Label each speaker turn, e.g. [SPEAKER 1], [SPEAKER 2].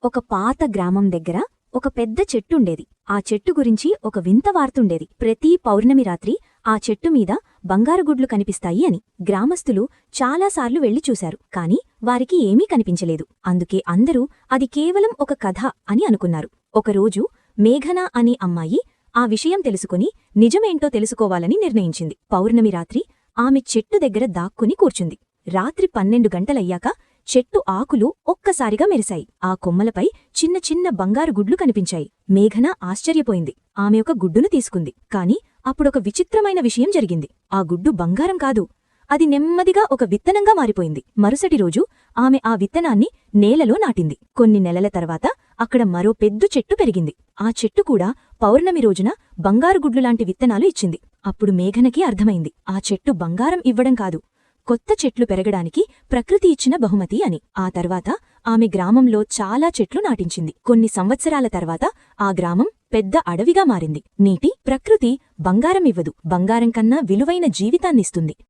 [SPEAKER 1] ఒక పాత గ్రామం దగ్గర ఒక పెద్ద చెట్టుండేది. ఆ చెట్టు గురించి ఒక వింత వార్తుండేది. ప్రతి పౌర్ణమి రాత్రి ఆ చెట్టు మీద బంగారుగుడ్లు కనిపిస్తాయి అని గ్రామస్తులు చాలాసార్లు వెళ్లి చూశారు. కాని వారికి ఏమీ కనిపించలేదు. అందుకే అందరూ అది కేవలం ఒక కథ అని అనుకున్నారు. ఒకరోజు మేఘన అనే అమ్మాయి ఆ విషయం తెలుసుకుని నిజమేంటో తెలుసుకోవాలని నిర్ణయించింది. పౌర్ణమి రాత్రి ఆమె చెట్టు దగ్గర దాక్కుని కూర్చుంది. రాత్రి 12 గంటలయ్యాక చెట్టు ఆకులు ఒక్కసారిగా మెరిశాయి. ఆ కొమ్మలపై చిన్న చిన్న బంగారు గుడ్లు కనిపించాయి. మేఘన ఆశ్చర్యపోయింది. ఆమె ఒక గుడ్డును తీసుకుంది. కాని అప్పుడొక విచిత్రమైన విషయం జరిగింది. ఆ గుడ్డు బంగారం కాదు. అది నెమ్మదిగా ఒక విత్తనంగా మారిపోయింది. మరుసటి రోజు ఆమె ఆ విత్తనాన్ని నేలలో నాటింది. కొన్ని నెలల తర్వాత అక్కడ మరో పెద్ద చెట్టు పెరిగింది. ఆ చెట్టు కూడా పౌర్ణమి రోజున బంగారు గుడ్లులాంటి విత్తనాలు ఇచ్చింది. అప్పుడు మేఘనకి అర్థమైంది, ఆ చెట్టు బంగారం ఇవ్వడం కాదు, కొత్త చెట్లు పెరగడానికి ప్రకృతి ఇచ్చిన బహుమతి అని. ఆ తర్వాత ఆమె గ్రామంలో చాలా చెట్లు నాటించింది. కొన్ని సంవత్సరాల తర్వాత ఆ గ్రామం పెద్ద అడవిగా మారింది. నీటి ప్రకృతి బంగారం ఇవ్వదు, బంగారం కన్నా విలువైన జీవితాన్నిస్తుంది.